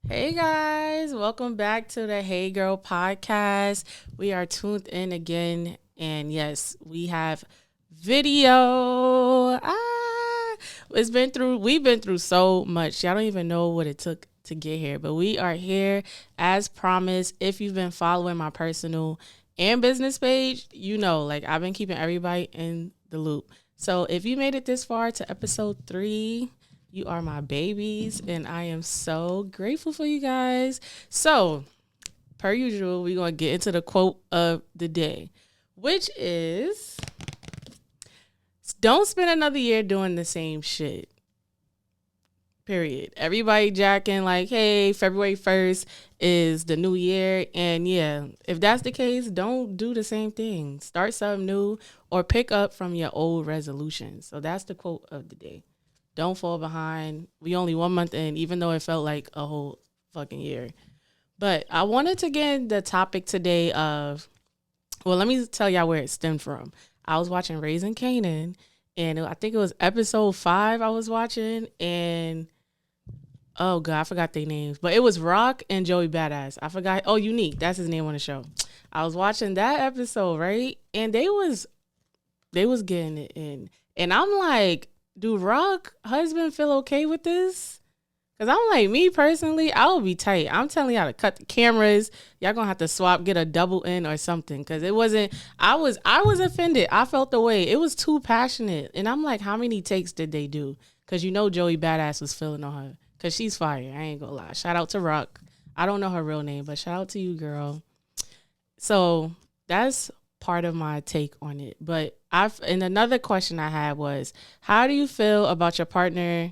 Hey guys, welcome back to the Hey Girl podcast. We are tuned in again, and yes, we have video. We've been through so much. Y'all don't even know what it took to get here, but we are here as promised. If you've been following my personal and business page, you know, like I've been keeping everybody in the loop. So if you made it this far to episode 3, you are my babies, and I am so grateful for you guys. So, per usual, we're going to get into the quote of the day, which is don't spend another year doing the same shit. Period. Everybody jacking like, hey, February 1st is the new year. And yeah, if that's the case, don't do the same thing. Start something new or pick up from your old resolutions. So that's the quote of the day. Don't fall behind. We only 1 month in, even though it felt like a whole fucking year. But I wanted to get the topic today of, well, let me tell y'all where it stemmed from. I was watching Raising Kanan, and I think it was episode 5 I was watching, and oh god, I forgot their names, but it was Rock and Joey Badass. I forgot. Oh, Unique, that's his name on the show. I was watching that episode, right, and they was getting it in, and I'm like, do Rock husband feel okay with this? Cause I'm like, me personally, I would be tight. I'm telling y'all to cut the cameras. Y'all gonna have to swap, get a double in or something. Cause it wasn't. I was offended. I felt the way. It was too passionate, and I'm like, how many takes did they do? Cause you know Joey Badass was feeling on her. Cause she's fire. I ain't gonna lie. Shout out to Rock. I don't know her real name, but shout out to you, girl. So that's part of my take on it. But and another question I had was, how do you feel about your partner?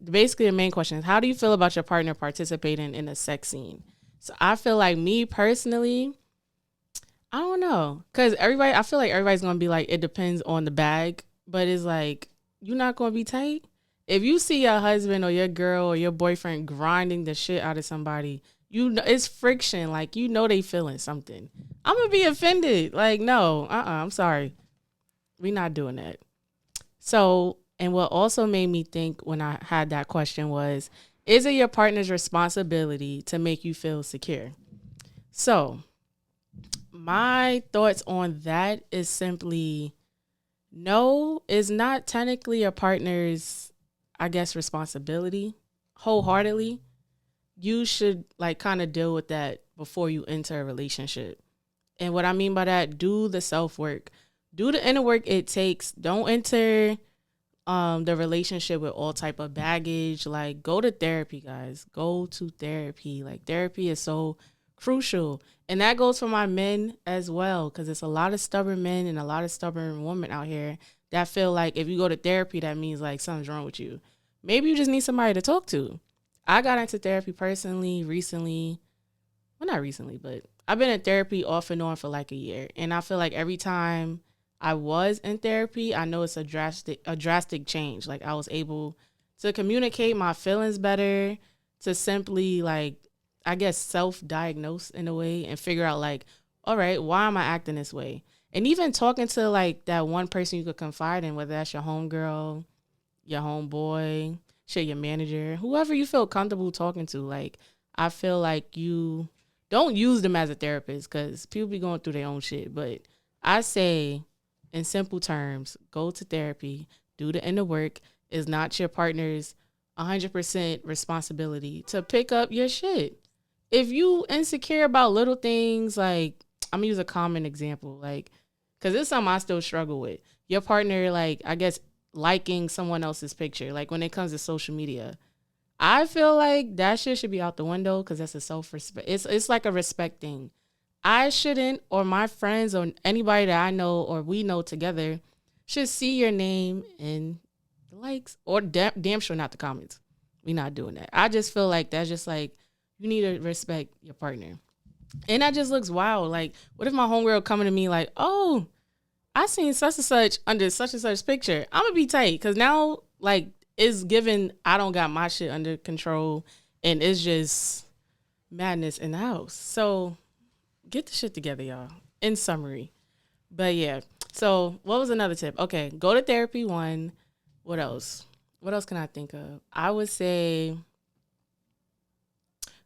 Basically, the main question is, how do you feel about your partner participating in a sex scene? So I feel like, me personally, I don't know, cause I feel like everybody's gonna be like, it depends on the bag, but it's like, you're not gonna be tight. If you see your husband or your girl or your boyfriend grinding the shit out of somebody, you know it's friction. Like, you know they feeling something. I'm gonna be offended. Like, no, I'm sorry, we not doing that. So, and what also made me think when I had that question was, is it your partner's responsibility to make you feel secure? So, my thoughts on that is simply no, it's not technically your partner's, I guess, responsibility wholeheartedly. You should like kind of deal with that before you enter a relationship. And what I mean by that, do the self work. Do the inner work it takes. Don't enter the relationship with all type of baggage. Like, go to therapy, guys. Go to therapy. Like, therapy is so crucial, and that goes for my men as well, because it's a lot of stubborn men and a lot of stubborn women out here that feel like if you go to therapy, that means like something's wrong with you. Maybe you just need somebody to talk to. I got into therapy personally recently. Well, not recently, but I've been in therapy off and on for like a year, and I feel like every time I was in therapy, I know it's a drastic change. Like, I was able to communicate my feelings better, to simply like, I guess, self-diagnose in a way and figure out like, all right, why am I acting this way? And even talking to like that one person you could confide in, whether that's your homegirl, your homeboy, shit, your manager, whoever you feel comfortable talking to. Like, I feel like you don't use them as a therapist, because people be going through their own shit. But I say, in simple terms, go to therapy, do the inner work. Is not your partner's 100% responsibility to pick up your shit. If you insecure about little things, like, I'm gonna use a common example, like, because it's something I still struggle with. Your partner, like, I guess, liking someone else's picture, like when it comes to social media. I feel like that shit should be out the window, because that's a self-respect. It's like a respect thing. I shouldn't, or my friends, or anybody that I know or we know together, should see your name in the likes, or damn sure not the comments. We not doing that. I just feel like that's just like, you need to respect your partner. And that just looks wild. Like, what if my homegirl coming to me like, oh, I seen such and such under such and such picture. I'm gonna be tight, because now, like, it's given I don't got my shit under control, and it's just madness in the house. So get the shit together, y'all. In summary. But yeah. So what was another tip? Okay, go to therapy. One. What else? What else can I think of? I would say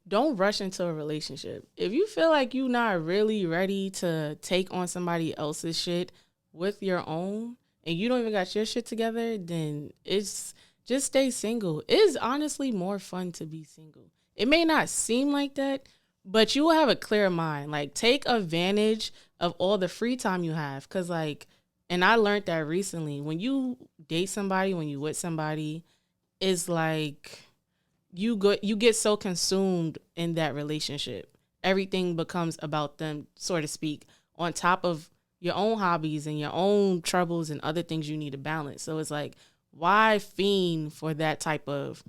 don't rush into a relationship. If you feel like you're not really ready to take on somebody else's shit with your own and you don't even got your shit together, then it's just stay single. It is honestly more fun to be single. It may not seem like that, but you will have a clear mind. Like, take advantage of all the free time you have. Cause like, and I learned that recently. When you date somebody, when you with somebody, it's like you get so consumed in that relationship. Everything becomes about them, so to speak, on top of your own hobbies and your own troubles and other things you need to balance. So it's like, why fiend for that type of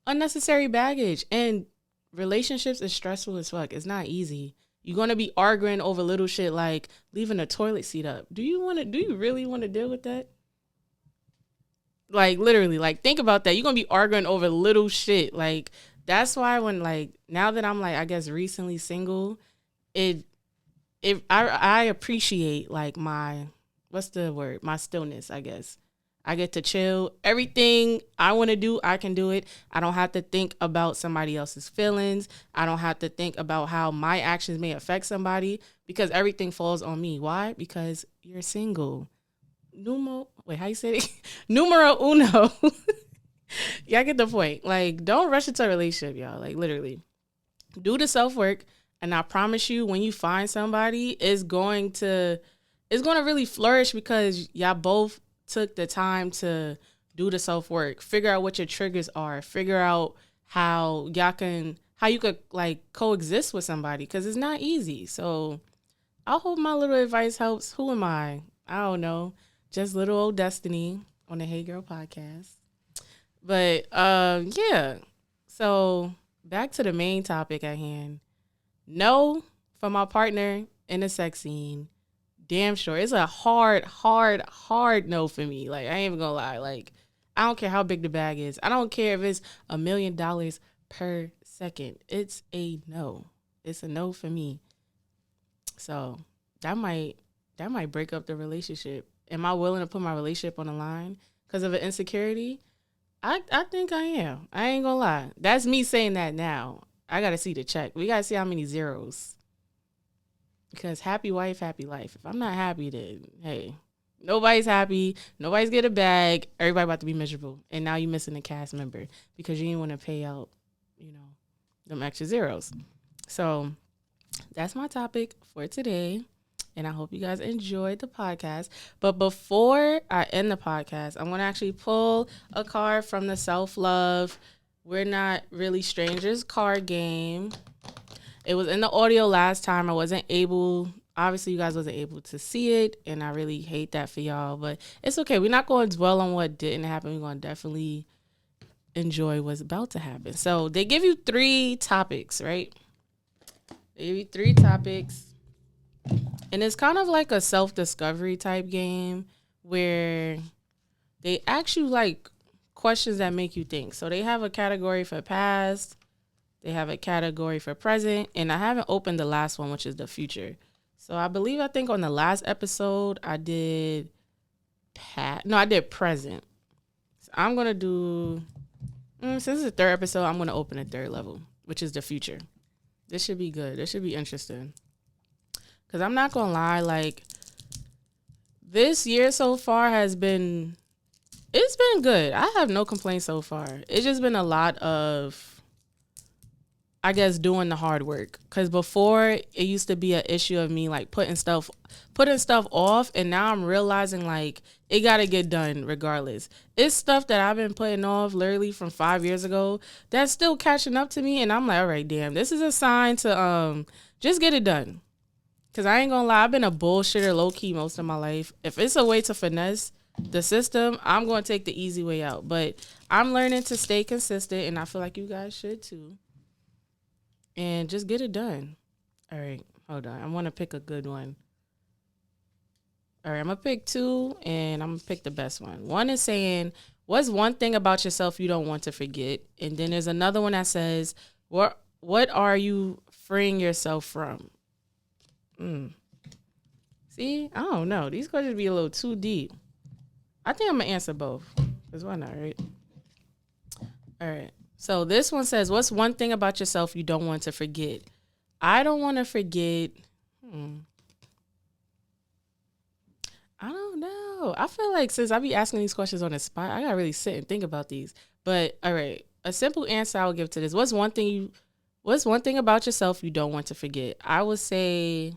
unnecessary baggage? And relationships is stressful as fuck. It's not easy. You're gonna be arguing over little shit like leaving a toilet seat up. Do you really want to deal with that? Like, literally, like, think about that. You're gonna be arguing over little shit. Like, that's why when, like, now that I'm, like, I guess recently single, it I appreciate, like, my, what's the word? My stillness, I guess. I get to chill. Everything I want to do, I can do it. I don't have to think about somebody else's feelings. I don't have to think about how my actions may affect somebody, because everything falls on me. Why? Because you're single. How you say it? Numero uno. Y'all get the point. Like, don't rush into a relationship, y'all. Like, literally, do the self work, and I promise you, when you find somebody, it's going to really flourish, because y'all both took the time to do the self work, figure out what your triggers are, figure out how you could like coexist with somebody, because it's not easy. So I hope my little advice helps. Who am I? I don't know. Just little old Destiny on the Hey Girl podcast. But yeah. So back to the main topic at hand. No for my partner in the sex scene. Damn sure. It's a hard no for me. Like, I ain't even gonna lie. Like, I don't care how big the bag is. I don't care if it's $1 million per second. It's a no. It's a no for me. So that might break up the relationship. Am I willing to put my relationship on the line because of an insecurity? I think I am. I ain't gonna lie. That's me saying that now. I gotta see the check. We gotta see how many zeros. Because happy wife, happy life. If I'm not happy, then hey, nobody's happy. Nobody's get a bag. Everybody about to be miserable. And now you're missing a cast member because you didn't want to pay out, them extra zeros. So that's my topic for today. And I hope you guys enjoyed the podcast. But before I end the podcast, I'm going to actually pull a card from the Self-Love We're Not Really Strangers card game. It was in the audio last time. I wasn't able, obviously you guys wasn't able to see it. And I really hate that for y'all. But it's okay. We're not going to dwell on what didn't happen. We're going to definitely enjoy what's about to happen. So they give you 3 topics, right? They give you 3 topics. And it's kind of like a self-discovery type game where they ask you like questions that make you think. So they have a category for past, they have a category for present, and I haven't opened the last one, which is the future. So I think on the last episode I did I did present. So I'm going to do, since it's the 3rd episode, I'm going to open a 3rd level, which is the future. This should be good. This should be interesting. Because I'm not going to lie, like, this year so far it's been good. I have no complaints so far. It's just been a lot of, I guess, doing the hard work. Because before, it used to be an issue of me, like, putting stuff off. And now I'm realizing, like, it got to get done regardless. It's stuff that I've been putting off literally from 5 years ago that's still catching up to me. And I'm like, all right, damn, this is a sign to just get it done. Because I ain't going to lie, I've been a bullshitter low-key most of my life. If it's a way to finesse the system, I'm going to take the easy way out. But I'm learning to stay consistent, and I feel like you guys should too. And just get it done. All right, hold on. I want to pick a good one. All right, I'm going to pick 2, and I'm going to pick the best one. One is saying, what's one thing about yourself you don't want to forget? And then there's another one that says, what are you freeing yourself from? See, I don't know. These questions be a little too deep. I think I'm going to answer both. Because why not, right? All right. So this one says, what's one thing about yourself you don't want to forget? I don't want to forget. I don't know. I feel like since I be asking these questions on the spot, I gotta really sit and think about these. But all right, a simple answer I will give to this: What's one thing about yourself you don't want to forget? I would say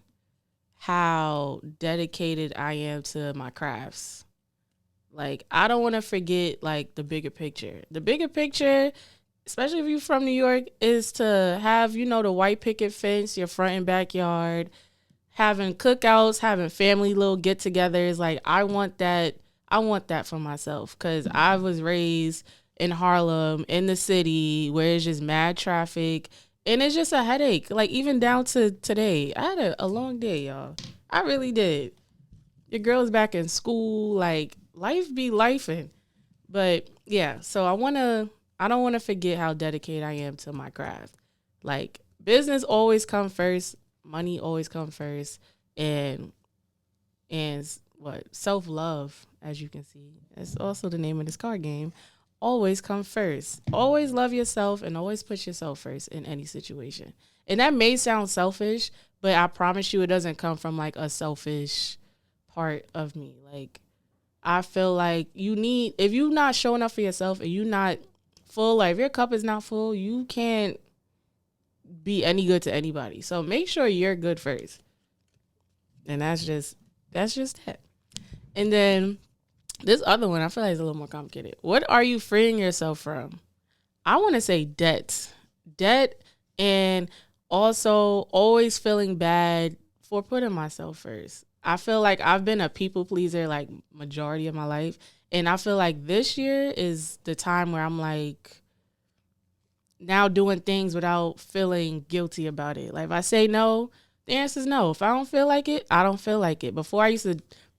how dedicated I am to my crafts. Like I don't want to forget like the bigger picture. The bigger picture, especially if you're from New York, is to have, the white picket fence, your front and backyard, having cookouts, having family little get-togethers. Like I want that. I want that for myself because I was raised in Harlem, in the city, where it's just mad traffic, and it's just a headache. Like even down to today, I had a long day, y'all. I really did. Your girl's back in school. Like life be lifing, but yeah. So I don't want to forget how dedicated I am to my craft. Like business always come first, money always come first, and what self-love, as you can see, that's also the name of this card game, always come first. Always love yourself and always put yourself first in any situation. And that may sound selfish, but I promise you it doesn't come from like a selfish part of me. Like I feel like if you're not showing up for yourself and you're not full, like if your cup is not full, you can't be any good to anybody. So make sure you're good first. And that's just that. And then this other one, I feel like it's a little more complicated. What are you freeing yourself from? I want to say debt. Debt, and also always feeling bad for putting myself first. I feel like I've been a people pleaser like majority of my life. And I feel like this year is the time where I'm like now doing things without feeling guilty about it. Like if I say no, the answer is no. If I don't feel like it, I don't feel like it. Before I used to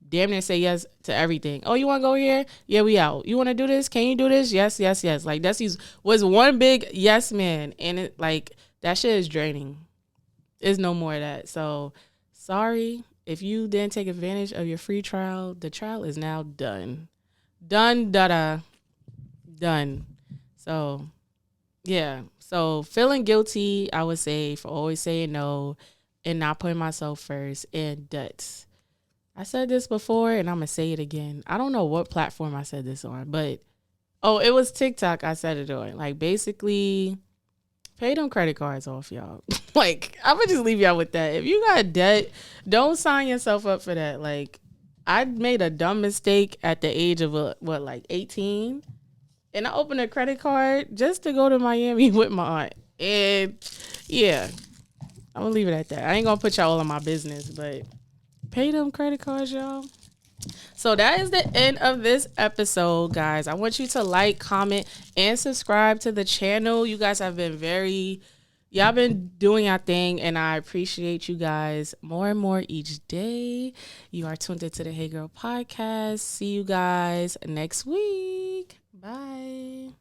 damn near say yes to everything. Oh, you want to go here? Yeah, we out. You want to do this? Can you do this? Yes, yes, yes. Like was one big yes man, and it like that shit is draining. There's no more of that. So sorry if you didn't take advantage of your free trial. The trial is now done. Done. Done. So yeah. So feeling guilty, I would say, for always saying no and not putting myself first, and debts. I said this before and I'm going to say it again. I don't know what platform I said this on, but it was TikTok I said it on. Like basically pay them credit cards off, y'all. Like I'm going to just leave y'all with that. If you got debt, don't sign yourself up for that. Like I made a dumb mistake at the age of like 18, and I opened a credit card just to go to Miami with my aunt. And yeah, I'm going to leave it at that. I ain't going to put y'all all in my business, but pay them credit cards, y'all. So that is the end of this episode, guys. I want you to like, comment, and subscribe to the channel. You guys have been y'all been doing your thing, and I appreciate you guys more and more each day. You are tuned into the Hey Girl podcast. See you guys next week. Bye.